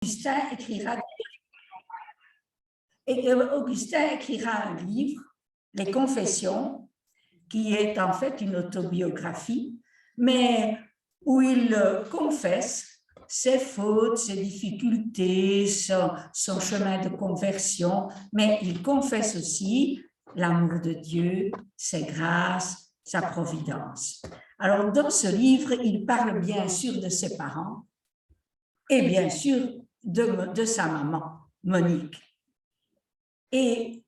Augustin écrira un livre, Les Confessions, qui est en fait une autobiographie, mais où il confesse ses fautes, ses difficultés, son chemin de conversion, mais il confesse aussi l'amour de Dieu, ses grâces, sa providence. Alors, dans ce livre, il parle bien sûr de ses parents et bien sûr de sa maman, Monique. Et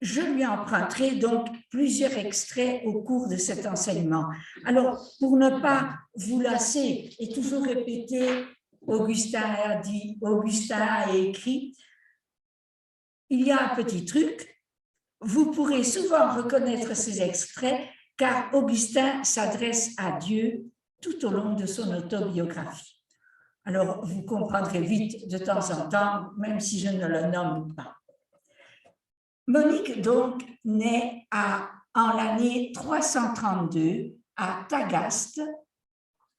je lui emprunterai donc plusieurs extraits au cours de cet enseignement. Alors, pour ne pas vous lasser et toujours répéter Augustin a dit, Augustin a écrit, il y a un petit truc, vous pourrez souvent reconnaître ces extraits car Augustin s'adresse à Dieu tout au long de son autobiographie. Alors, vous comprendrez vite de temps en temps, même si je ne le nomme pas. Monique, donc, naît en l'année 332 à Tagaste,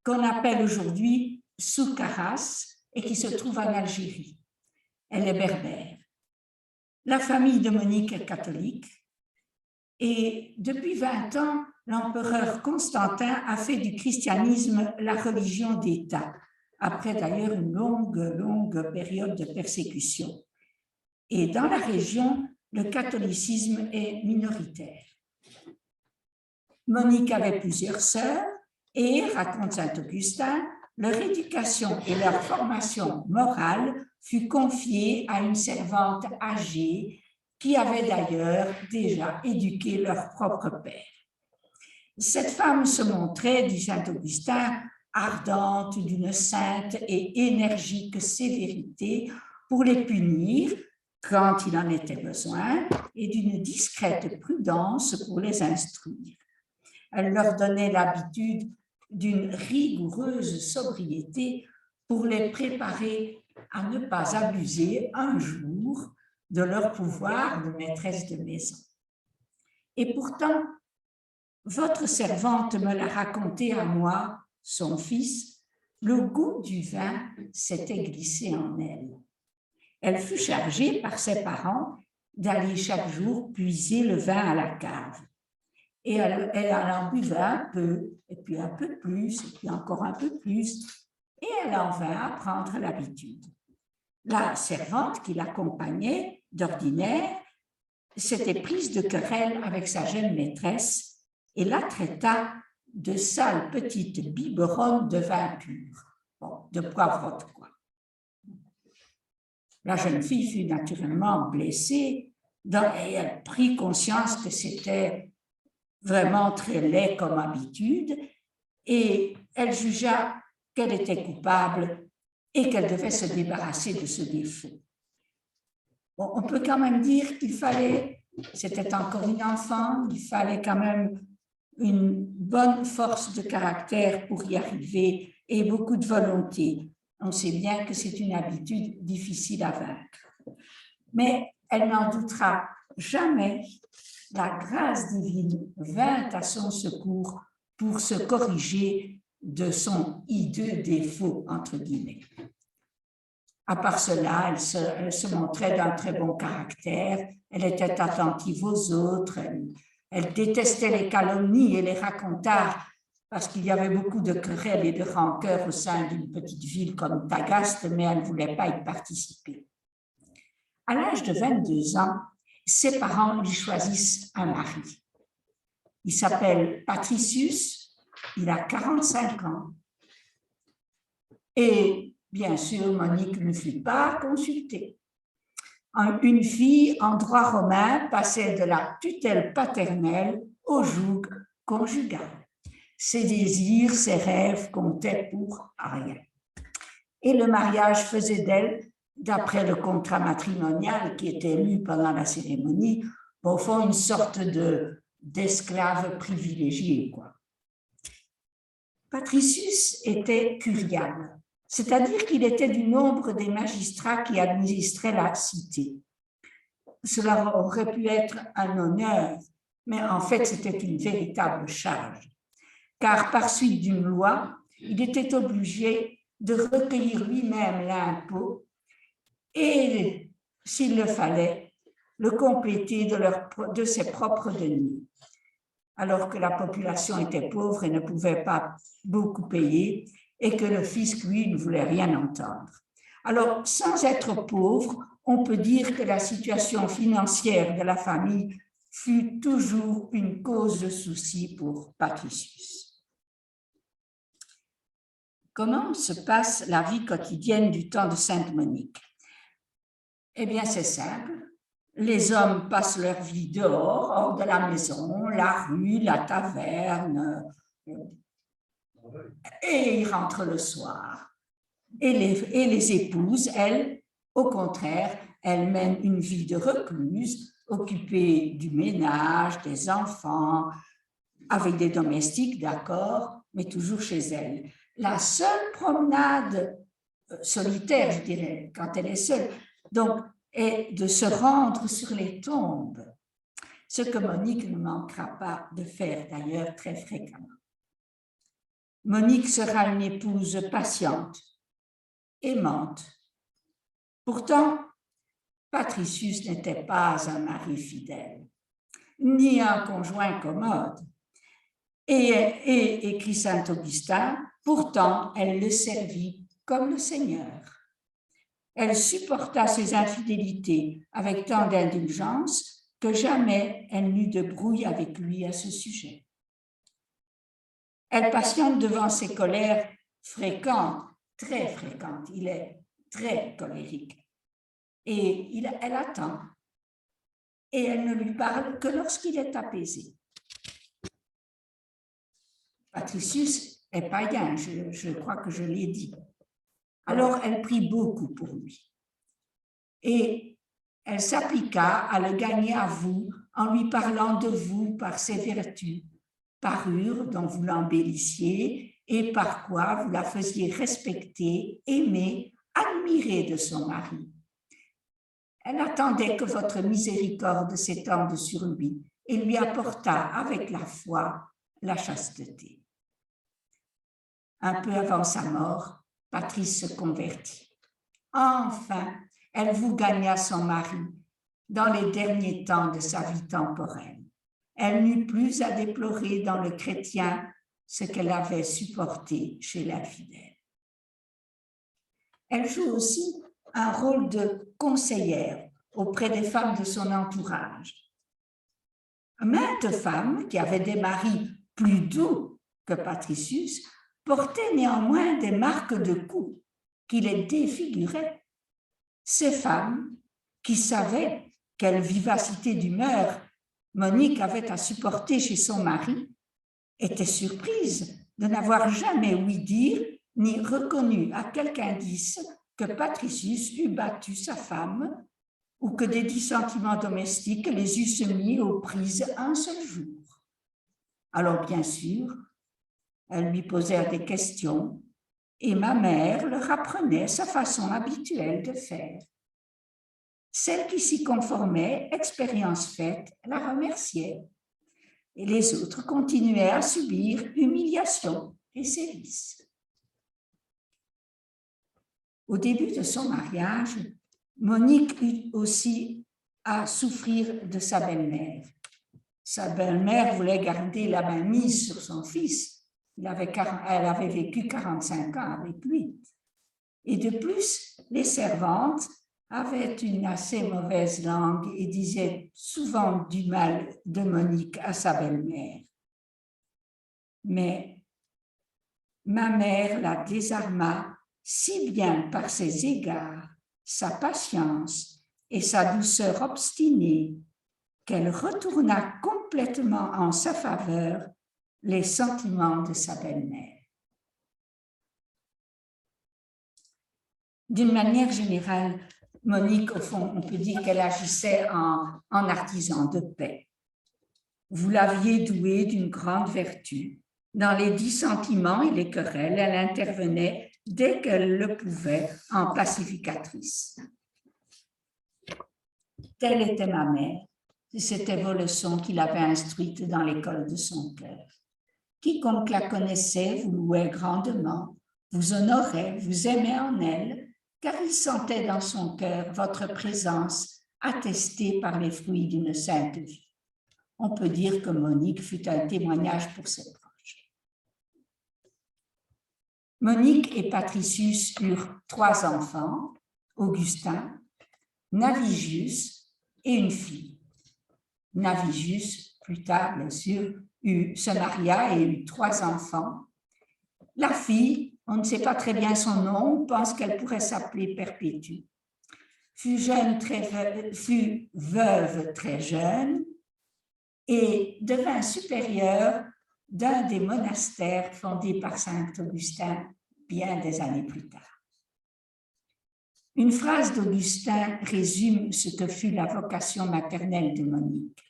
qu'on appelle aujourd'hui Soukaras, et qui se trouve en Algérie. Elle est berbère. La famille de Monique est catholique, et depuis 20 ans, l'empereur Constantin a fait du christianisme la religion d'État, après d'ailleurs une longue période de persécution. Et dans la région, le catholicisme est minoritaire. Monique avait plusieurs sœurs et, raconte saint Augustin, leur éducation et leur formation morale fut confiée à une servante âgée qui avait d'ailleurs déjà éduqué leur propre père. Cette femme se montrait, dit saint Augustin, ardente d'une sainte et énergique sévérité pour les punir quand il en était besoin, et d'une discrète prudence pour les instruire. Elle leur donnait l'habitude d'une rigoureuse sobriété pour les préparer à ne pas abuser un jour de leur pouvoir de maîtresse de maison. Et pourtant, votre servante me l'a raconté à moi, son fils, le goût du vin s'était glissé en elle. Elle fut chargée par ses parents d'aller chaque jour puiser le vin à la cave. Et elle en buvait un peu, et puis un peu plus, et puis encore un peu plus, et elle en vint à prendre l'habitude. La servante qui l'accompagnait d'ordinaire s'était prise de querelle avec sa jeune maîtresse et la traita de sale petite biberonne de vin pur, bon, de poivrotte quoi. La jeune fille fut naturellement blessée et elle prit conscience que c'était vraiment très laid comme habitude et elle jugea qu'elle était coupable et qu'elle devait se débarrasser de ce défaut. Bon, on peut quand même dire qu'il fallait, c'était encore une enfant, il fallait quand même une bonne force de caractère pour y arriver et beaucoup de volonté. On sait bien que c'est une habitude difficile à vaincre. Mais elle n'en doutera jamais, la grâce divine vint à son secours pour se corriger de son hideux défaut, entre guillemets. À part cela, elle se montrait d'un très bon caractère, elle était attentive aux autres, elle détestait les calomnies et les racontars parce qu'il y avait beaucoup de querelles et de rancœurs au sein d'une petite ville comme Tagaste, mais elle ne voulait pas y participer. À l'âge de 22 ans, ses parents lui choisissent un mari. Il s'appelle Patricius, il a 45 ans. Et bien sûr, Monique ne fut pas consultée. Une fille en droit romain passait de la tutelle paternelle au joug conjugal. Ses désirs, ses rêves comptaient pour rien. Et le mariage faisait d'elle, d'après le contrat matrimonial qui était lu pendant la cérémonie, au fond une sorte d'esclave privilégiée, quoi. Patricius était curial, c'est-à-dire qu'il était du nombre des magistrats qui administraient la cité. Cela aurait pu être un honneur, mais en fait c'était une véritable charge, car par suite d'une loi, il était obligé de recueillir lui-même l'impôt et, s'il le fallait, le compléter de ses propres deniers. Alors que la population était pauvre et ne pouvait pas beaucoup payer, et que le fisc, lui, ne voulait rien entendre. Alors, sans être pauvre, on peut dire que la situation financière de la famille fut toujours une cause de souci pour Patricius. Comment se passe la vie quotidienne du temps de Sainte Monique? Eh bien, c'est simple. Les hommes passent leur vie dehors, hors de la maison, la rue, la taverne, et ils rentrent le soir. Et les épouses, elles, au contraire, elles mènent une vie de recluse, occupée du ménage, des enfants, avec des domestiques, d'accord, mais toujours chez elles. La seule promenade solitaire, je dirais, quand elle est seule, donc, est de se rendre sur les tombes, ce que Monique ne manquera pas de faire d'ailleurs très fréquemment. Monique sera une épouse patiente, aimante. Pourtant, Patricius n'était pas un mari fidèle, ni un conjoint commode. Et écrit saint Augustin, pourtant, elle le servit comme le Seigneur. Elle supporta ses infidélités avec tant d'indulgence que jamais elle n'eut de brouille avec lui à ce sujet. Elle patiente devant ses colères fréquentes, très fréquentes. Il est très colérique. Et elle attend. Et elle ne lui parle que lorsqu'il est apaisé. Patricius est païen, je crois que je l'ai dit. Alors, elle prie beaucoup pour lui. Et elle s'appliqua à le gagner à vous en lui parlant de vous par ses vertus, parure dont vous l'embellissiez et par quoi vous la faisiez respecter, aimer, admirer de son mari. Elle attendait que votre miséricorde s'étende sur lui et lui apporta avec la foi la chasteté. Un peu avant sa mort, Patrice se convertit. Enfin, elle vous gagna son mari dans les derniers temps de sa vie temporelle. Elle n'eut plus à déplorer dans le chrétien ce qu'elle avait supporté chez l'infidèle. Elle joue aussi un rôle de conseillère auprès des femmes de son entourage. Maintes femmes qui avaient des maris plus doux que Patricius portaient néanmoins des marques de coups qui les défiguraient. Ces femmes qui savaient quelle vivacité d'humeur Monique avait à supporter chez son mari étaient surprises de n'avoir jamais ouï dire ni reconnu à quelque indice que Patricius eût battu sa femme ou que des dissentiments domestiques les eussent mis aux prises un seul jour. Alors, bien sûr, elles lui posèrent des questions et ma mère leur apprenait sa façon habituelle de faire. Celle qui s'y conformait, expérience faite, la remerciait. Et les autres continuaient à subir humiliation et sévices. Au début de son mariage, Monique eut aussi à souffrir de sa belle-mère. Sa belle-mère voulait garder la main mise sur son fils. Elle avait vécu 45 ans avec lui. Et de plus, les servantes avaient une assez mauvaise langue et disaient souvent du mal de Monique à sa belle-mère. Mais ma mère la désarma si bien par ses égards, sa patience et sa douceur obstinée qu'elle retourna complètement en sa faveur les sentiments de sa belle-mère. D'une manière générale, Monique, au fond, on peut dire qu'elle agissait en artisan de paix. Vous l'aviez douée d'une grande vertu. Dans les dissentiments et les querelles, elle intervenait dès qu'elle le pouvait en pacificatrice. Telle était ma mère. C'étaient vos leçons qu'il avait instruites dans l'école de son cœur. Quiconque la connaissait vous louait grandement, vous honorait, vous aimait en elle, car il sentait dans son cœur votre présence attestée par les fruits d'une sainte vie. On peut dire que Monique fut un témoignage pour ses proches. Monique et Patricius eurent 3 enfants, Augustin, Navigius et une fille. Navigius, plus tard, bien sûr, se maria et eut 3 enfants. La fille, on ne sait pas très bien son nom, on pense qu'elle pourrait s'appeler Perpétue. Fut veuve très jeune et devint supérieure d'un des monastères fondés par saint Augustin bien des années plus tard. Une phrase d'Augustin résume ce que fut la vocation maternelle de Monique.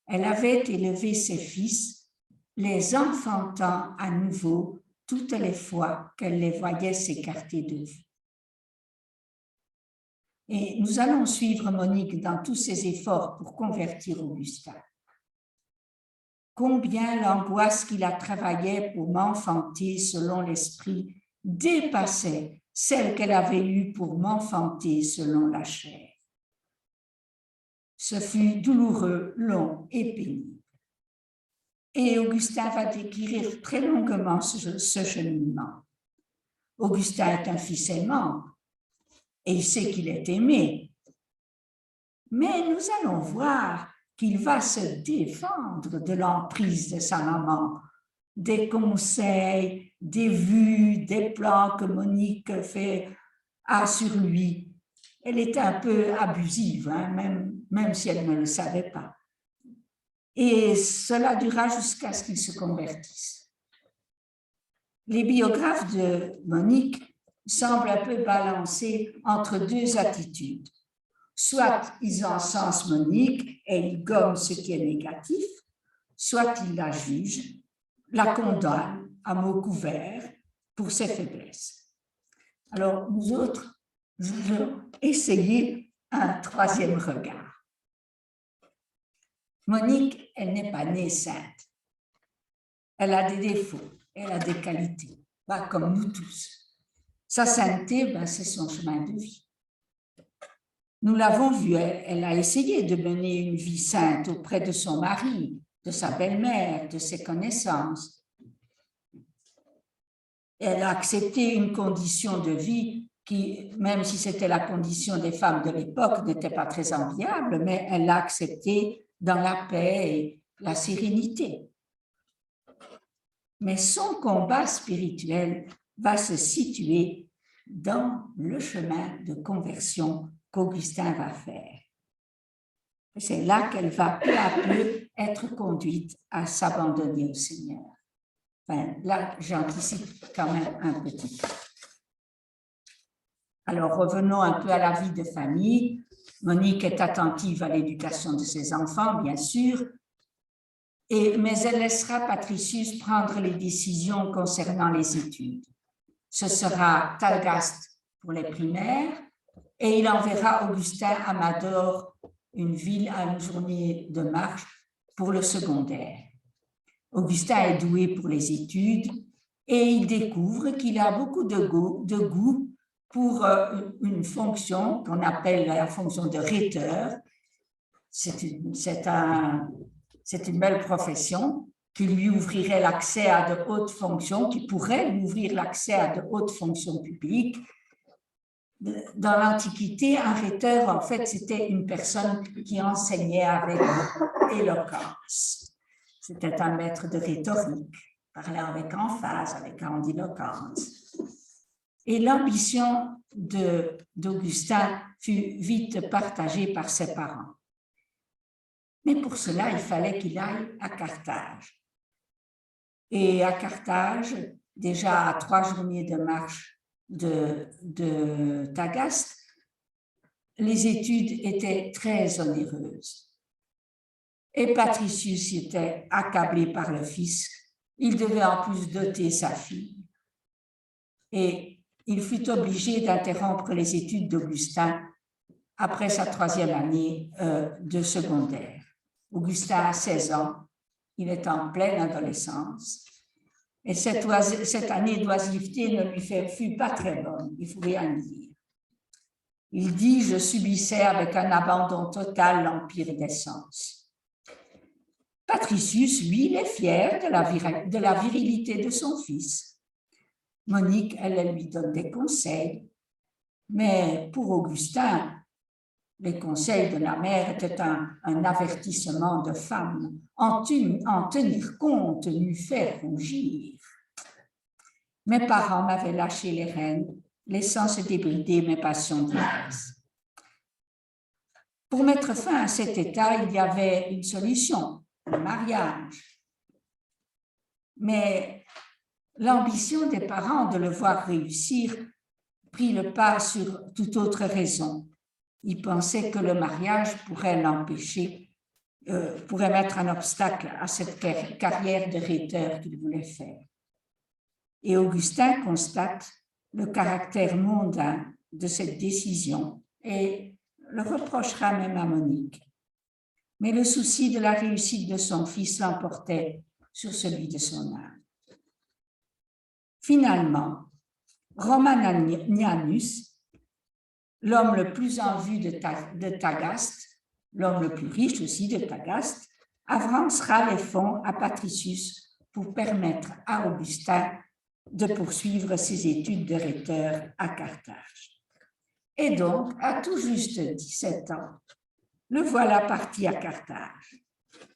Elle avait élevé ses fils, les enfantant à nouveau toutes les fois qu'elle les voyait s'écarter de vue. Et nous allons suivre Monique dans tous ses efforts pour convertir Augustin. Combien l'angoisse qu'il a travaillée pour m'enfanter selon l'esprit dépassait celle qu'elle avait eue pour m'enfanter selon la chair. Ce fut douloureux, long et pénible. Et Augustin va décrire très longuement ce cheminement. Augustin est un fils aimant et il sait qu'il est aimé. Mais nous allons voir qu'il va se défendre de l'emprise de sa maman, des conseils, des vues, des plans que Monique a sur lui. Elle était un peu abusive, hein, même si elle ne le savait pas. Et cela dura jusqu'à ce qu'il se convertisse. Les biographes de Monique semblent un peu balancer entre 2 attitudes. Soit ils encensent Monique et ils gomment ce qui est négatif, soit ils la jugent, la condamnent à mots couverts pour ses faiblesses. Alors, nous autres, nous allons essayer un 3e regard. Monique, elle n'est pas née sainte. Elle a des défauts, elle a des qualités, pas comme nous tous. Sa sainteté, c'est son chemin de vie. Nous l'avons vu, elle a essayé de mener une vie sainte auprès de son mari, de sa belle-mère, de ses connaissances. Elle a accepté une condition de vie qui, même si c'était la condition des femmes de l'époque, n'était pas très enviable, mais elle l'a acceptée dans la paix et la sérénité. Mais son combat spirituel va se situer dans le chemin de conversion qu'Augustin va faire. C'est là qu'elle va peu à peu être conduite à s'abandonner au Seigneur. Enfin, là, j'anticipe quand même un petit peu. Alors, revenons un peu à la vie de famille. Monique est attentive à l'éducation de ses enfants, bien sûr, mais elle laissera Patricius prendre les décisions concernant les études. Ce sera Tagaste pour les primaires et il enverra Augustin à Mador, une ville à une journée de marche, pour le secondaire. Augustin est doué pour les études et il découvre qu'il a beaucoup de goût pour une fonction qu'on appelle la fonction de rhéteur. C'est une belle profession qui lui ouvrirait l'accès à de hautes fonctions, qui pourrait lui ouvrir l'accès à de hautes fonctions publiques. Dans l'Antiquité, un rhéteur, en fait, c'était une personne qui enseignait avec éloquence. C'était un maître de rhétorique, parlait avec emphase, avec grandiloquence. Et l'ambition d'Augustin fut vite partagée par ses parents. Mais pour cela, il fallait qu'il aille à Carthage. Et à Carthage, déjà à 3 journées de marche de Tagaste, les études étaient très onéreuses. Et Patricius était accablé par le fisc. Il devait en plus doter sa fille. Et il fut obligé d'interrompre les études d'Augustin après sa 3e année de secondaire. Augustin a 16 ans, il est en pleine adolescence Et cette année d'oisiveté ne lui fut pas très bonne, il faut rien dire. Il dit « Je subissais avec un abandon total l'empire des sens ». Patricius, lui, il est fier de la virilité de son fils. Monique, elle lui donne des conseils, mais pour Augustin, les conseils de la mère étaient un avertissement de femme. En tenir compte lui fait rougir. Mes parents m'avaient lâché les rênes, laissant se débrider mes passions diverses. Pour mettre fin à cet état, il y avait une solution, le mariage. Mais l'ambition des parents de le voir réussir prit le pas sur toute autre raison. Ils pensaient que le mariage pourrait l'empêcher, pourrait mettre un obstacle à cette carrière de rhéteur qu'il voulait faire. Et Augustin constate le caractère mondain de cette décision et le reprochera même à Monique. Mais le souci de la réussite de son fils l'emportait sur celui de son âme. Finalement, Romanianus, l'homme le plus en vue de Tagaste, l'homme le plus riche aussi de Tagaste, avancera les fonds à Patricius pour permettre à Augustin de poursuivre ses études de rhéteur à Carthage. Et donc, à tout juste 17 ans, le voilà parti à Carthage.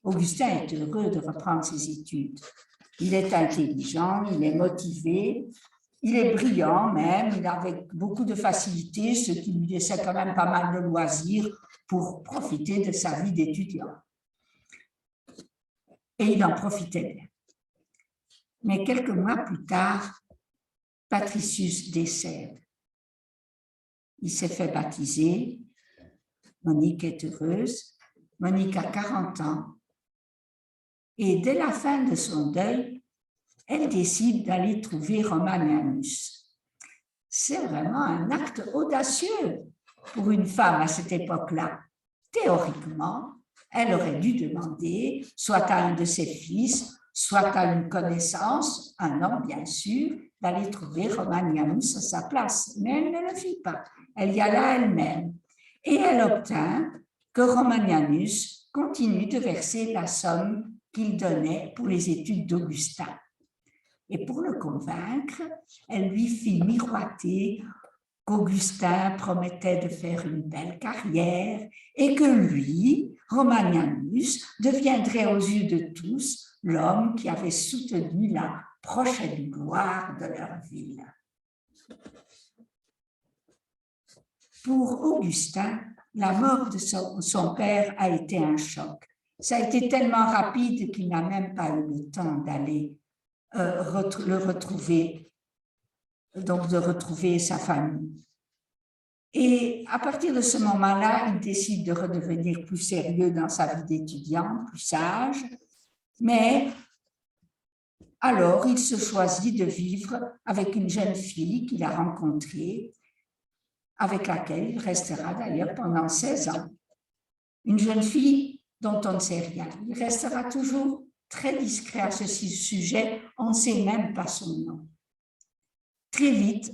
Augustin est heureux de reprendre ses études. Il est intelligent, il est motivé, il est brillant même, il a avec beaucoup de facilité, ce qui lui laissait quand même pas mal de loisirs pour profiter de sa vie d'étudiant. Et il en profitait bien. Mais quelques mois plus tard, Patricius décède. Il s'est fait baptiser. Monique est heureuse. Monique a 40 ans. Et dès la fin de son deuil, elle décide d'aller trouver Romanianus. C'est vraiment un acte audacieux pour une femme à cette époque-là. Théoriquement, elle aurait dû demander soit à un de ses fils, soit à une connaissance, un homme bien sûr, d'aller trouver Romanianus à sa place. Mais elle ne le fit pas. Elle y alla elle-même. Et elle obtint que Romanianus continue de verser la somme qu'il donnait pour les études d'Augustin. Et pour le convaincre, elle lui fit miroiter qu'Augustin promettait de faire une belle carrière et que lui, Romanianus, deviendrait aux yeux de tous l'homme qui avait soutenu la prochaine gloire de leur ville. Pour Augustin, la mort de son père a été un choc. Ça a été tellement rapide qu'il n'a même pas eu le temps d'aller le retrouver, donc de retrouver sa famille. Et à partir de ce moment-là, il décide de redevenir plus sérieux dans sa vie d'étudiant, plus sage, mais alors il se choisit de vivre avec une jeune fille qu'il a rencontrée, avec laquelle il restera d'ailleurs pendant 16 ans. Une jeune fille dont on ne sait rien. Il restera toujours très discret à ce sujet, on ne sait même pas son nom. Très vite,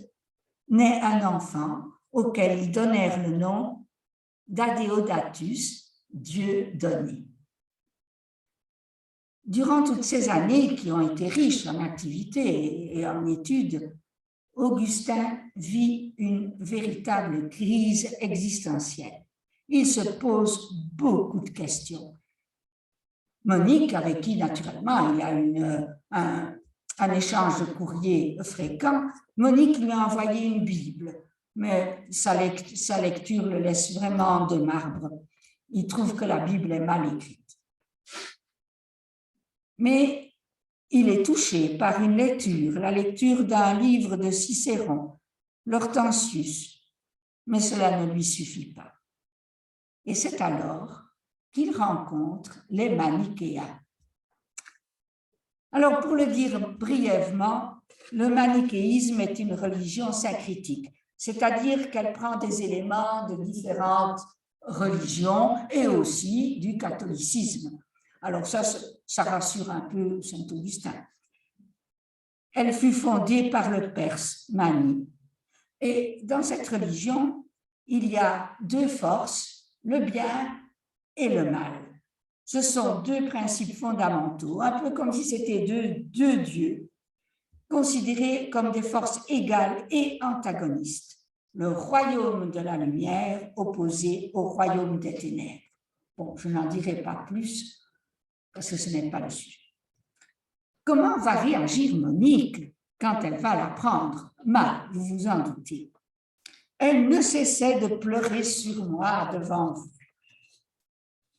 naît un enfant auquel ils donnèrent le nom d'Adeodatus, Dieu donné. Durant toutes ces années qui ont été riches en activités et en études, Augustin vit une véritable crise existentielle. Il se pose beaucoup de questions. Monique, avec qui naturellement il y a un échange de courrier fréquent, Monique lui a envoyé une Bible, mais sa lecture le laisse vraiment de marbre. Il trouve que la Bible est mal écrite. Mais il est touché par une lecture, la lecture d'un livre de Cicéron, l'Hortensius, mais cela ne lui suffit pas. Et c'est alors qu'il rencontre les manichéens. Alors, pour le dire brièvement, le manichéisme est une religion syncrétique, c'est-à-dire qu'elle prend des éléments de différentes religions et aussi du catholicisme. Alors ça rassure un peu Saint Augustin. Elle fut fondée par le Perse Mani. Et dans cette religion, il y a deux forces, le bien et le mal. Ce sont deux principes fondamentaux, un peu comme si c'était deux dieux, considérés comme des forces égales et antagonistes. Le royaume de la lumière opposé au royaume des ténèbres. Bon, je n'en dirai pas plus, parce que ce n'est pas le sujet. Comment va réagir Monique quand elle va l'apprendre? Mal, vous vous en doutez. Elle ne cessait de pleurer sur moi devant vous.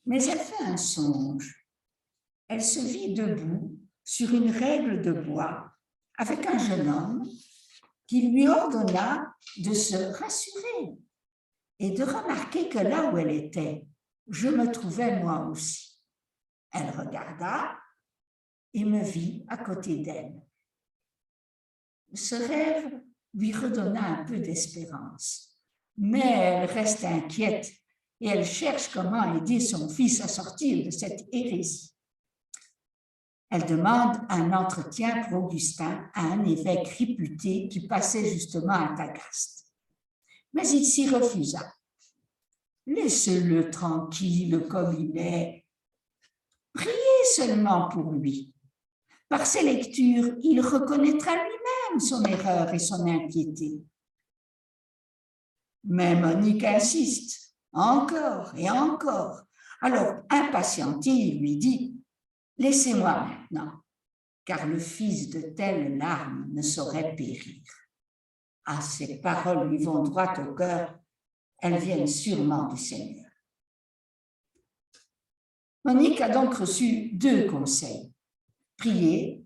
Mais elle fait un songe. Elle se vit debout sur une règle de bois avec un jeune homme qui lui ordonna de se rassurer et de remarquer que là où elle était, je me trouvais moi aussi. Elle regarda et me vit à côté d'elle. Ce rêve lui redonna un peu d'espérance, mais elle reste inquiète et elle cherche comment aider son fils à sortir de cette hérésie. Elle demande un entretien pour Augustin à un évêque réputé qui passait justement à Tagaste. Mais il s'y refusa. Laissez-le tranquille comme il est. Priez seulement pour lui. Par ses lectures, il reconnaîtra lui-même son erreur et son impiété. Mais Monique insiste, encore et encore. Alors, impatienté, il lui dit, « Laissez-moi maintenant, car le fils de telles larmes ne saurait périr. » Ah, ces paroles lui vont droit au cœur, elles viennent sûrement du Seigneur. Monique a donc reçu deux conseils. Prier,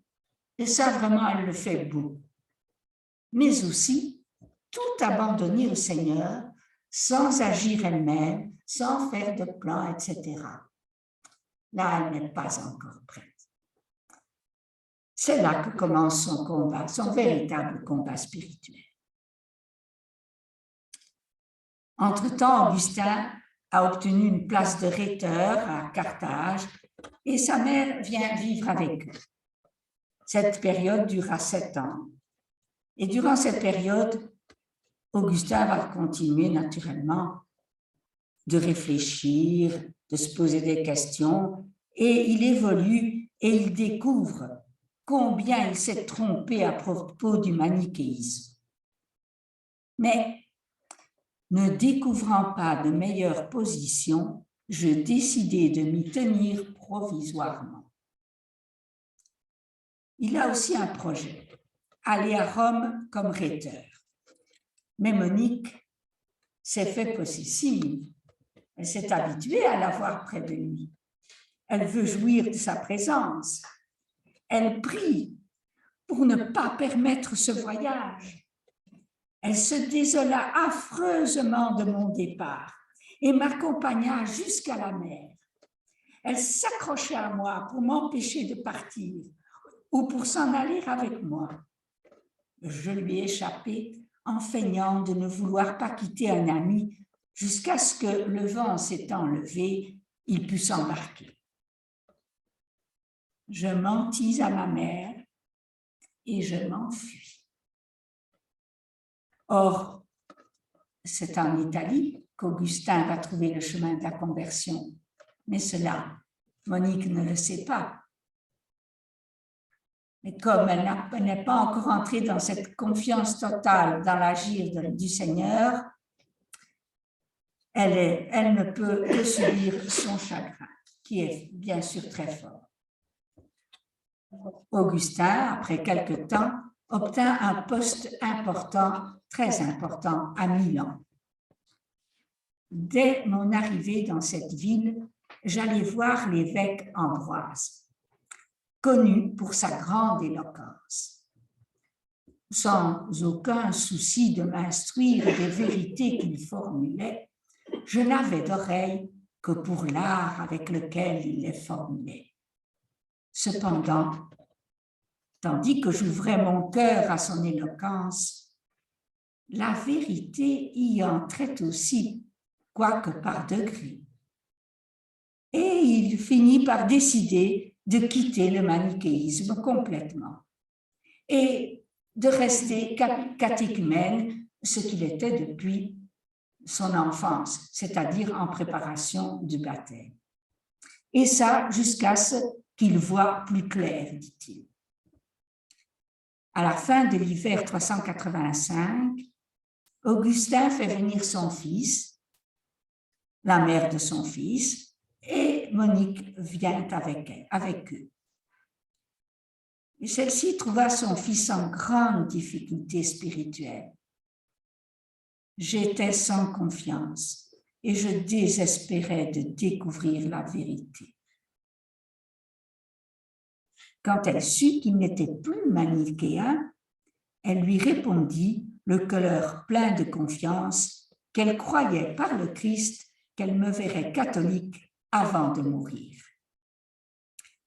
et ça vraiment elle le fait beaucoup, mais aussi tout abandonner au Seigneur sans agir elle-même, sans faire de plan, etc. Là, elle n'est pas encore prête. C'est là que commence son combat, son véritable combat spirituel. Entre-temps, Augustin a obtenu une place de rhéteur à Carthage et sa mère vient vivre avec eux. Cette période durera 7 ans. Et durant cette période, Augustin va continuer naturellement de réfléchir, de se poser des questions, et il évolue et il découvre combien il s'est trompé à propos du manichéisme. Mais ne découvrant pas de meilleure position, je décidai de m'y tenir provisoirement. Il a aussi un projet, aller à Rome comme rhéteur. Mais Monique s'est fait possessive. Elle s'est habituée à l'avoir près de lui. Elle veut jouir de sa présence. Elle prie pour ne pas permettre ce voyage. Elle se désola affreusement de mon départ et m'accompagna jusqu'à la mer. Elle s'accrochait à moi pour m'empêcher de partir ou pour s'en aller avec moi. Je lui ai échappé en feignant de ne vouloir pas quitter un ami jusqu'à ce que, le vent s'étant levé, il pût s'embarquer. Je mentis à ma mère et je m'enfuis. Or, c'est en Italie qu'Augustin va trouver le chemin de la conversion. Mais cela, Monique ne le sait pas. Mais comme elle n'est pas encore entrée dans cette confiance totale dans l'agir du Seigneur, elle ne peut que subir son chagrin, qui est bien sûr très fort. Augustin, après quelque temps, obtint un poste important, très important, à Milan. Dès mon arrivée dans cette ville, j'allais voir l'évêque Ambroise, connu pour sa grande éloquence. Sans aucun souci de m'instruire des vérités qu'il formulait, je n'avais d'oreille que pour l'art avec lequel il les formulait. Cependant, tandis que j'ouvrais mon cœur à son éloquence, la vérité y entrait aussi, quoique par degrés. Et il finit par décider de quitter le manichéisme complètement. et de rester catéchumène, ce qu'il était depuis son enfance, c'est-à-dire en préparation du baptême. Et ça, jusqu'à ce qu'il voit plus clair, dit-il. À la fin de l'hiver 385, Augustin fait venir son fils, la mère de son fils, et Monique vient avec eux. Et celle-ci trouva son fils en grande difficulté spirituelle. J'étais sans confiance et je désespérais de découvrir la vérité. Quand elle sut qu'il n'était plus manichéen, elle lui répondit, le cœur plein de confiance, qu'elle croyait par le Christ qu'elle me verrait catholique avant de mourir.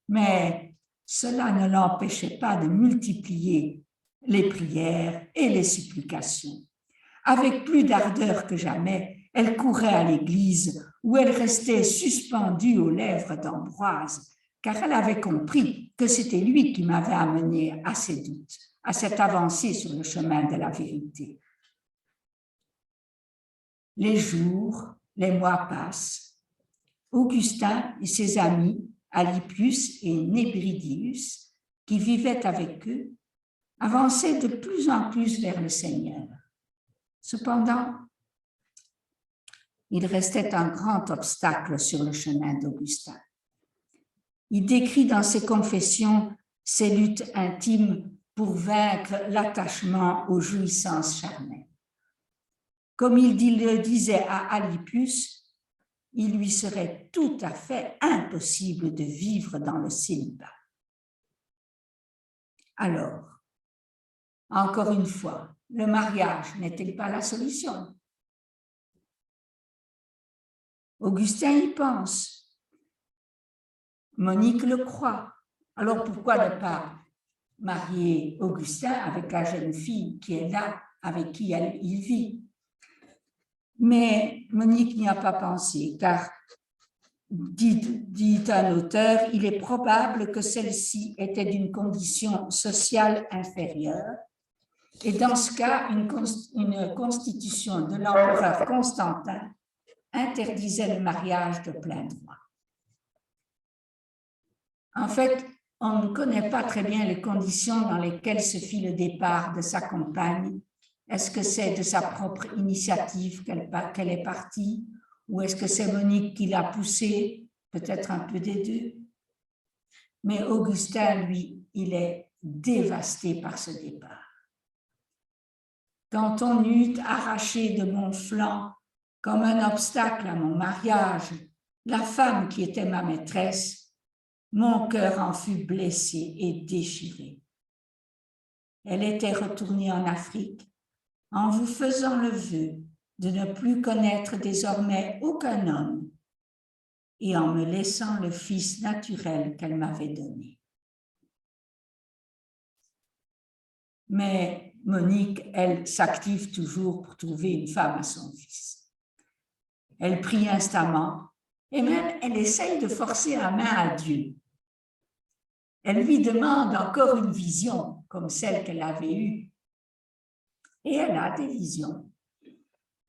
Mais cela ne l'empêchait pas de multiplier les prières et les supplications. Avec plus d'ardeur que jamais, elle courait à l'église où elle restait suspendue aux lèvres d'Ambroise, car elle avait compris que c'était lui qui m'avait amené à ces doutes, à cette avancée sur le chemin de la vérité. Les jours, les mois passent. Augustin et ses amis, Alypius et Nébridius, qui vivaient avec eux, avançaient de plus en plus vers le Seigneur. Cependant, il restait un grand obstacle sur le chemin d'Augustin. Il décrit dans ses confessions ses luttes intimes pour vaincre l'attachement aux jouissances charnelles. Comme il le disait à Alypius, il lui serait tout à fait impossible de vivre dans le célibat. Alors, encore une fois, le mariage n'est-il pas la solution? Augustin y pense. Monique le croit. Alors pourquoi ne pas marier Augustin avec la jeune fille qui est là, avec qui il vit? Mais Monique n'y a pas pensé, car, dit un auteur, il est probable que celle-ci était d'une condition sociale inférieure, et dans ce cas, une constitution de l'empereur Constantin interdisait le mariage de plein droit. En fait, on ne connaît pas très bien les conditions dans lesquelles se fit le départ de sa compagne. Est-ce que c'est de sa propre initiative qu'elle est partie, ou est-ce que c'est Monique qui l'a poussée? Peut-être un peu des deux. Mais Augustin, lui, il est dévasté par ce départ. Quand on eut arraché de mon flanc, comme un obstacle à mon mariage, la femme qui était ma maîtresse, mon cœur en fut blessé et déchiré. Elle était retournée en Afrique en vous faisant le vœu de ne plus connaître désormais aucun homme et en me laissant le fils naturel qu'elle m'avait donné. Mais Monique, elle, s'active toujours pour trouver une femme à son fils. Elle prie instamment et même elle essaye de forcer la main à Dieu. Elle lui demande encore une vision comme celle qu'elle avait eue. Et elle a des visions.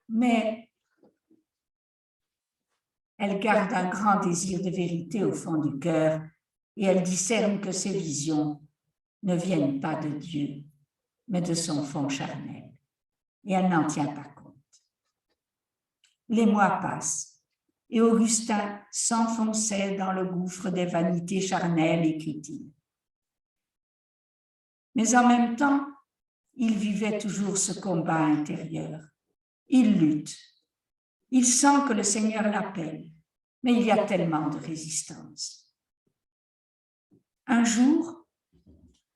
Mais elle garde un grand désir de vérité au fond du cœur et elle discerne que ces visions ne viennent pas de Dieu, mais de son fond charnel. Et elle n'en tient pas compte. Les mois passent et Augustin s'enfonçait dans le gouffre des vanités charnelles et critiques. Mais en même temps, il vivait toujours ce combat intérieur. Il lutte. Il sent que le Seigneur l'appelle, mais il y a tellement de résistance. Un jour,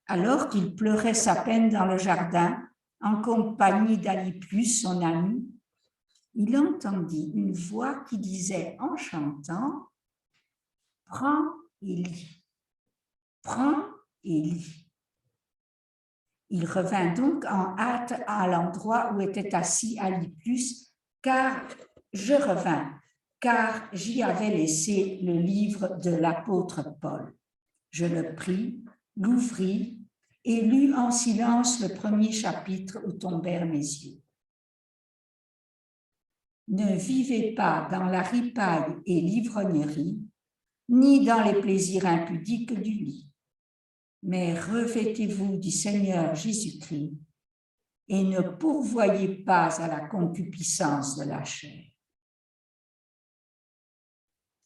alors qu'il pleurait sa peine dans le jardin, en compagnie d'Alypius, son ami, il entendit une voix qui disait en chantant « Prends et lis, prends et lis ». Il revint donc en hâte à l'endroit où était assis Alypius, car j'y avais laissé le livre de l'apôtre Paul. Je le pris, l'ouvris et lus en silence le premier chapitre où tombèrent mes yeux. Ne vivez pas dans la ripaille et l'ivrognerie, ni dans les plaisirs impudiques du lit, mais revêtez-vous du Seigneur Jésus-Christ et ne pourvoyez pas à la concupiscence de la chair.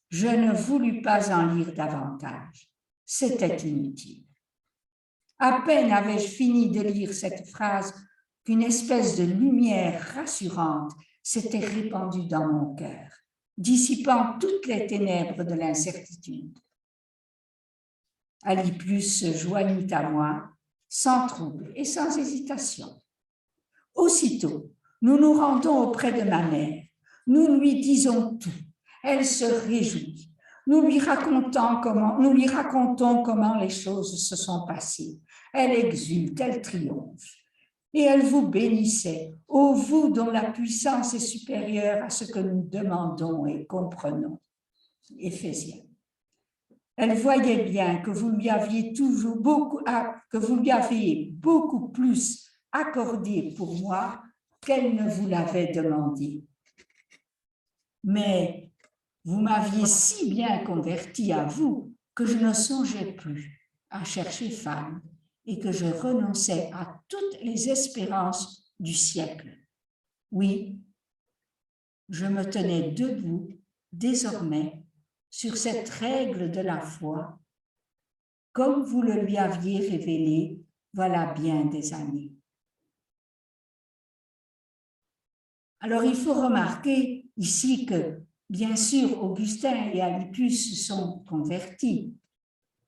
Je ne voulus pas en lire davantage, c'était inutile. À peine avais-je fini de lire cette phrase qu'une espèce de lumière rassurante s'était répandue dans mon cœur, dissipant toutes les ténèbres de l'incertitude. Alypius se joignit à moi, sans trouble et sans hésitation. Aussitôt, nous nous rendons auprès de ma mère. Nous lui disons tout. Elle se réjouit. Nous lui racontons comment les choses se sont passées. Elle exulte, elle triomphe. Et elle vous bénissait, ô vous dont la puissance est supérieure à ce que nous demandons et comprenons. Éphésiens. Elle voyait bien que vous lui aviez beaucoup plus accordé pour moi qu'elle ne vous l'avait demandé. Mais vous m'aviez si bien converti à vous que je ne songeais plus à chercher femme et que je renonçais à toutes les espérances du siècle. Oui, je me tenais debout désormais sur cette règle de la foi, comme vous le lui aviez révélé voilà bien des années. Alors, il faut remarquer ici que, bien sûr, Augustin et Alypius se sont convertis,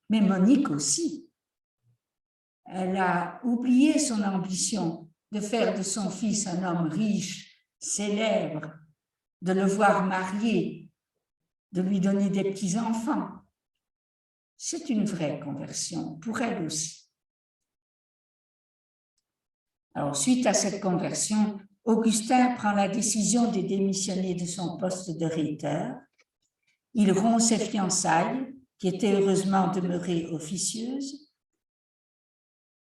mais Monique aussi. Elle a oublié son ambition de faire de son fils un homme riche, célèbre, de le voir marié, de lui donner des petits-enfants. C'est une vraie conversion pour elle aussi. Alors, suite à cette conversion, Augustin prend la décision de démissionner de son poste de rhéteur. Il rompt ses fiançailles, qui étaient heureusement demeurées officieuses,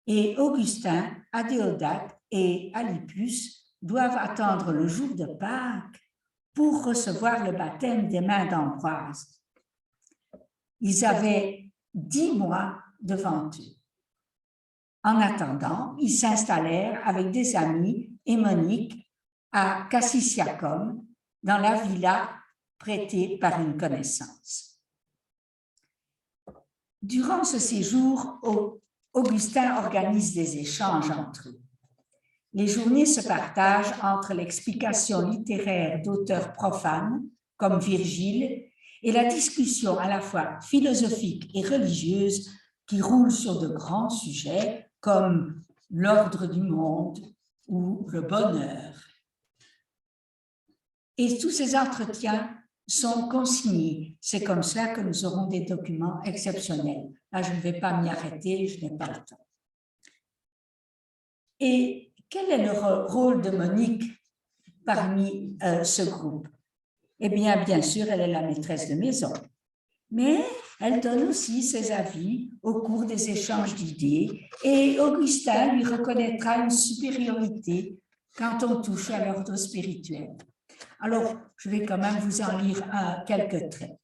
et Augustin, Adéodate et Alypius doivent attendre le jour de Pâques pour recevoir le baptême des mains d'Ambroise. Ils avaient 10 mois devant eux. En attendant, ils s'installèrent avec des amis et Monique à Cassisiacum, dans la villa prêtée par une connaissance. Durant ce séjour, Augustin organise des échanges entre eux. Les journées se partagent entre l'explication littéraire d'auteurs profanes, comme Virgile, et la discussion à la fois philosophique et religieuse qui roule sur de grands sujets comme l'ordre du monde ou le bonheur. Et tous ces entretiens sont consignés. C'est comme cela que nous aurons des documents exceptionnels. Là, je ne vais pas m'y arrêter, je n'ai pas le temps. Et quel est le rôle de Monique parmi ce groupe? Eh bien sûr, elle est la maîtresse de maison. Mais elle donne aussi ses avis au cours des échanges d'idées et Augustin lui reconnaîtra une supériorité quand on touche à l'ordre spirituel. Alors, je vais quand même vous en lire quelques traits.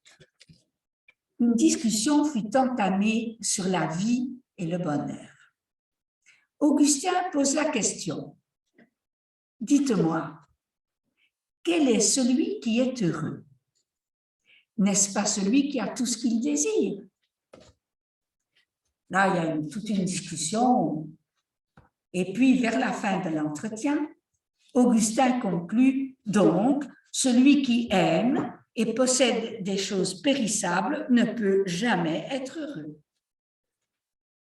Une discussion fut entamée sur la vie et le bonheur. Augustin pose la question. Dites-moi, quel est celui qui est heureux? N'est-ce pas celui qui a tout ce qu'il désire? Là, il y a toute une discussion. Et puis, vers la fin de l'entretien, Augustin conclut donc, celui qui aime et possède des choses périssables ne peut jamais être heureux.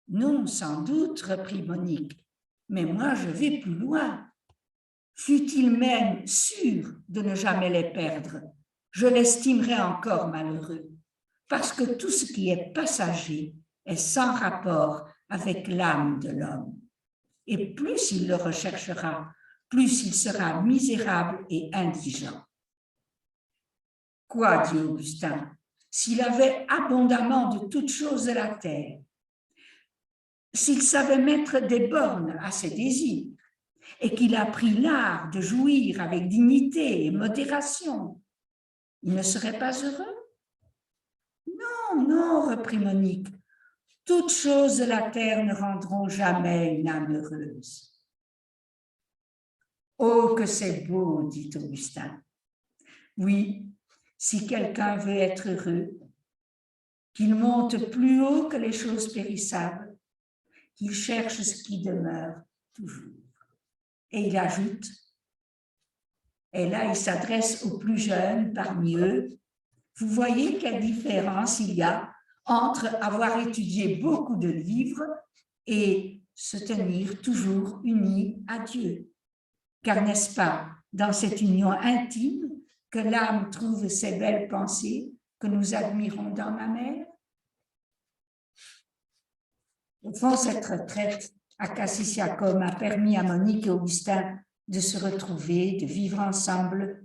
Non, sans doute, reprit Monique, mais moi je vais plus loin. Fût-il même sûr de ne jamais les perdre, je l'estimerais encore malheureux, parce que tout ce qui est passager est sans rapport avec l'âme de l'homme. Et plus il le recherchera, plus il sera misérable et indigent. Quoi, dit Augustin, s'il avait abondamment de toutes choses de la terre, s'il savait mettre des bornes à ses désirs et qu'il a appris l'art de jouir avec dignité et modération, il ne serait pas heureux? Non, non, reprit Monique, toutes choses de la terre ne rendront jamais une âme heureuse. Oh, que c'est beau, dit Augustin. Oui, si quelqu'un veut être heureux, qu'il monte plus haut que les choses périssables, qu'il cherche ce qui demeure toujours. Et il ajoute, et là il s'adresse aux plus jeunes parmi eux, vous voyez quelle différence il y a entre avoir étudié beaucoup de livres et se tenir toujours unis à Dieu. Car n'est-ce pas dans cette union intime que l'âme trouve ces belles pensées que nous admirons dans ma mère? Au fond, cette retraite à Cassissiacum a permis à Monique et Augustin de se retrouver, de vivre ensemble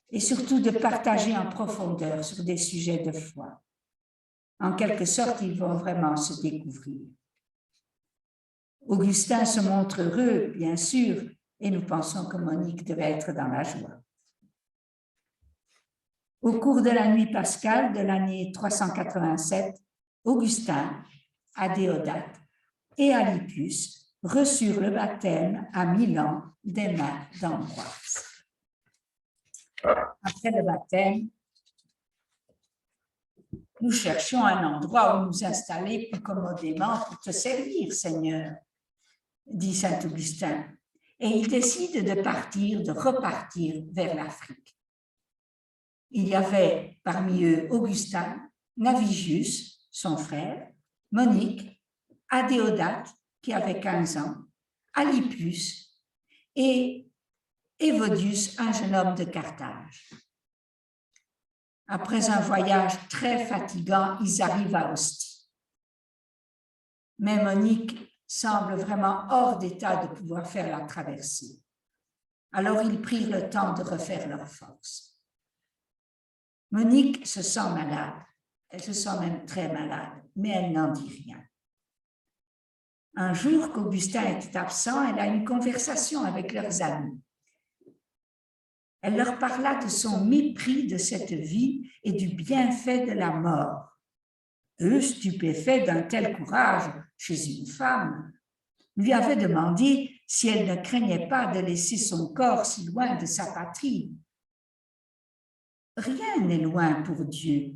et surtout de partager en profondeur sur des sujets de foi. En quelque sorte, ils vont vraiment se découvrir. Augustin se montre heureux, bien sûr, et nous pensons que Monique devait être dans la joie. Au cours de la nuit pascale de l'année 387, Augustin, Adéodate et Alypius reçurent le baptême à Milan des mains d'Ambroise. Après le baptême, nous cherchions un endroit où nous installer plus commodément pour te servir, Seigneur, dit saint Augustin, et il décide de repartir vers l'Afrique. Il y avait parmi eux Augustin, Navigius, son frère, Monique, Adéodate, qui avait 15 ans, Alypius et Évodius, un jeune homme de Carthage. Après un voyage très fatigant, ils arrivent à Ostie. Mais Monique semble vraiment hors d'état de pouvoir faire la traversée. Alors ils prirent le temps de refaire leurs forces. Monique se sent malade, elle se sent même très malade, mais elle n'en dit rien. Un jour qu'Augustin était absent, elle a une conversation avec leurs amis. Elle leur parla de son mépris de cette vie et du bienfait de la mort. Eux, stupéfaits d'un tel courage chez une femme, lui avaient demandé si elle ne craignait pas de laisser son corps si loin de sa patrie. Rien n'est loin pour Dieu,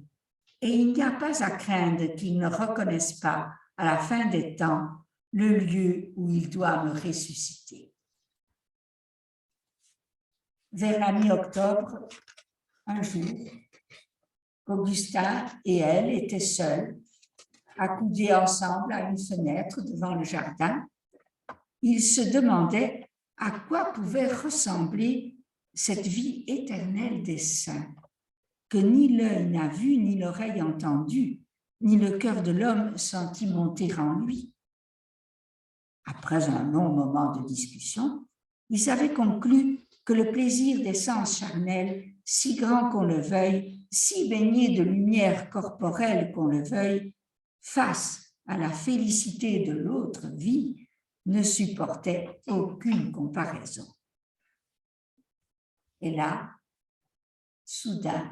et il n'y a pas à craindre qu'il ne reconnaisse pas, à la fin des temps, le lieu où il doit me ressusciter. Vers la mi-octobre, un jour, Augustin et elle étaient seuls, accoudés ensemble à une fenêtre devant le jardin. Ils se demandaient à quoi pouvait ressembler cette vie éternelle des saints, que ni l'œil n'a vu, ni l'oreille entendu, ni le cœur de l'homme senti monter en lui. Après un long moment de discussion, ils avaient conclu que le plaisir des sens charnels, si grand qu'on le veuille, si baigné de lumière corporelle qu'on le veuille, face à la félicité de l'autre vie, ne supportait aucune comparaison. Et là, soudain,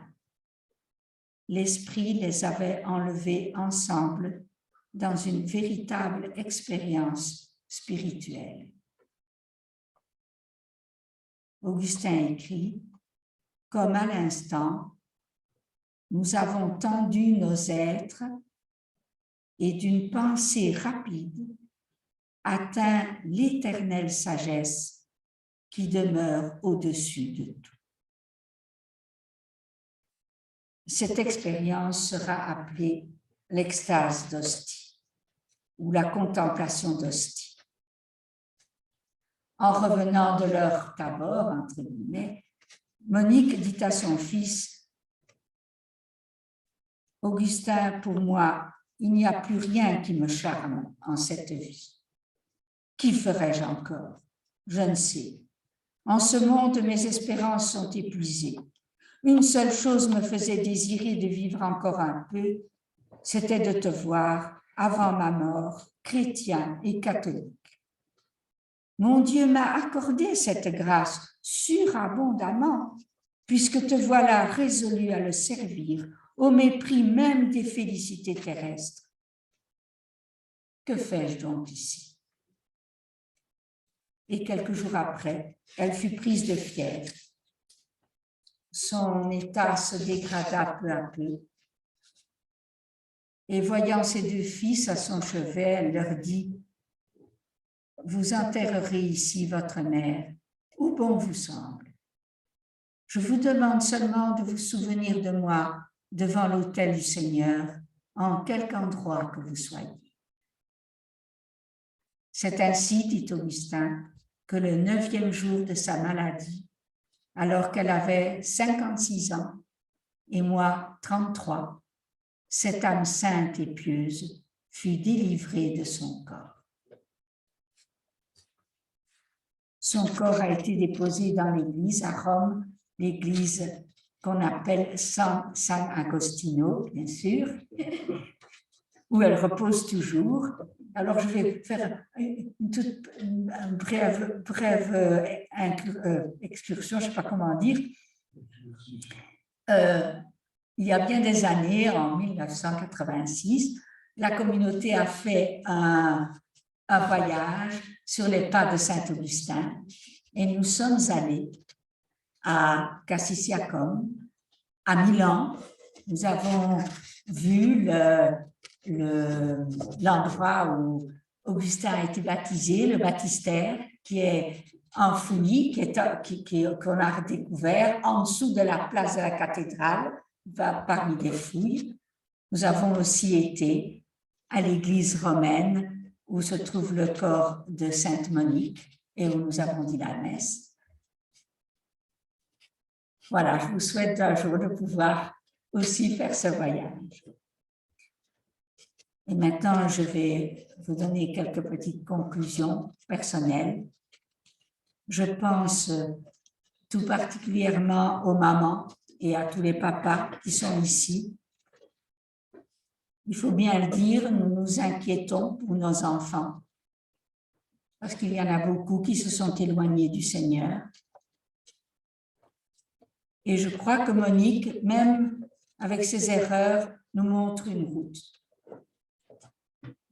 l'esprit les avait enlevés ensemble dans une véritable expérience spirituelle. Augustin écrit, « Comme à l'instant, nous avons tendu nos êtres et d'une pensée rapide atteint l'éternelle sagesse qui demeure au-dessus de tout. » Cette expérience sera appelée l'extase d'Ostie ou la contemplation d'Ostie. En revenant de leur tabor, entre guillemets, Monique dit à son fils, « Augustin, pour moi, il n'y a plus rien qui me charme en cette vie. Qui ferais-je encore? Je ne sais. En ce monde, mes espérances sont épuisées. Une seule chose me faisait désirer de vivre encore un peu, c'était de te voir avant ma mort chrétien et catholique. Mon Dieu m'a accordé cette grâce surabondamment, puisque te voilà résolu à le servir, au mépris même des félicités terrestres. Que fais-je donc ici? Et quelques jours après, elle fut prise de fièvre. Son état se dégrada peu à peu. Et voyant ses deux fils à son chevet, elle leur dit, « Vous enterrerez ici votre mère, où bon vous semble. Je vous demande seulement de vous souvenir de moi devant l'autel du Seigneur, en quelque endroit que vous soyez. » C'est ainsi, dit Augustin, que le 9e jour de sa maladie, alors qu'elle avait 56 ans et moi 33, cette âme sainte et pieuse fut délivrée de son corps. Son corps a été déposé dans l'église à Rome, l'église qu'on appelle San Agostino, bien sûr, où elle repose toujours. Alors, je vais faire une brève excursion, je ne sais pas comment dire. Il y a bien des années, en 1986, la communauté a fait un voyage sur les pas de Saint-Augustin et nous sommes allés à Cassisiacum, à Milan. Nous avons vu l'endroit où Augustin a été baptisé, le baptistère, qui est en fouillis, qu'on a découvert en dessous de la place de la cathédrale, parmi des fouilles. Nous avons aussi été à l'église romaine où se trouve le corps de Sainte Monique et où nous avons dit la messe. Voilà, je vous souhaite un jour de pouvoir aussi faire ce voyage. Et maintenant, je vais vous donner quelques petites conclusions personnelles. Je pense tout particulièrement aux mamans et à tous les papas qui sont ici. Il faut bien le dire, nous nous inquiétons pour nos enfants, parce qu'il y en a beaucoup qui se sont éloignés du Seigneur. Et je crois que Monique, même avec ses erreurs, nous montre une route.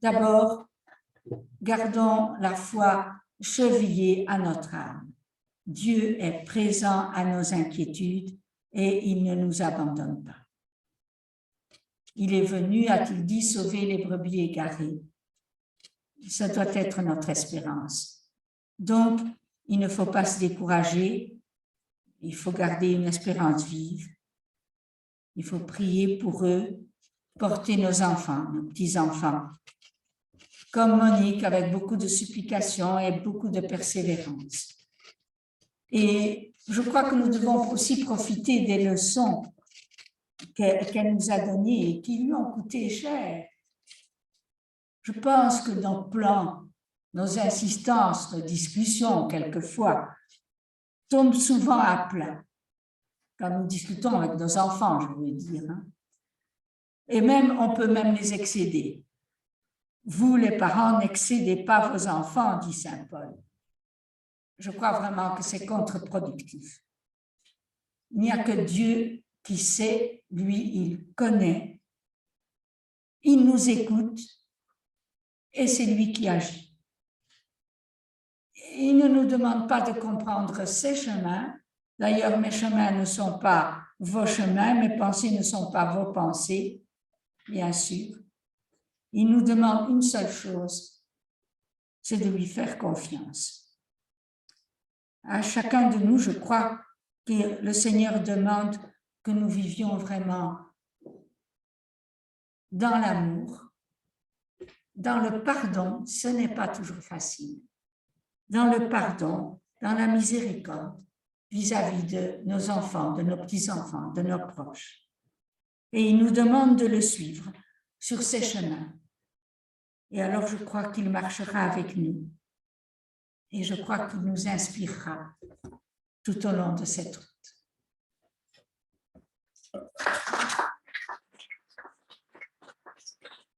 D'abord, gardons la foi chevillée à notre âme. Dieu est présent à nos inquiétudes et il ne nous abandonne pas. Il est venu, a-t-il dit, sauver les brebis égarées. Ça doit être notre espérance. Donc, il ne faut pas se décourager, il faut garder une espérance vive. Il faut prier pour eux, porter nos enfants, nos petits-enfants, comme Monique, avec beaucoup de supplication et beaucoup de persévérance. Et je crois que nous devons aussi profiter des leçons qu'elle nous a données et qui lui ont coûté cher. Je pense que nos plans, nos insistances, nos discussions, quelquefois, tombent souvent à plat. Quand nous discutons avec nos enfants, je veux dire. Et même, on peut même les excéder. Vous, les parents, n'excédez pas vos enfants, dit saint Paul. Je crois vraiment que c'est contre-productif. Il n'y a que Dieu qui sait, lui, il connaît. Il nous écoute et c'est lui qui agit. Il ne nous demande pas de comprendre ses chemins. D'ailleurs, mes chemins ne sont pas vos chemins, mes pensées ne sont pas vos pensées, bien sûr. Il nous demande une seule chose, c'est de lui faire confiance. À chacun de nous, je crois que le Seigneur demande que nous vivions vraiment dans l'amour, dans le pardon. Ce n'est pas toujours facile. Dans le pardon, dans la miséricorde, vis-à-vis de nos enfants, de nos petits-enfants, de nos proches. Et il nous demande de le suivre sur ses chemins. Et alors, je crois qu'il marchera avec nous. Et je crois qu'il nous inspirera tout au long de cette route.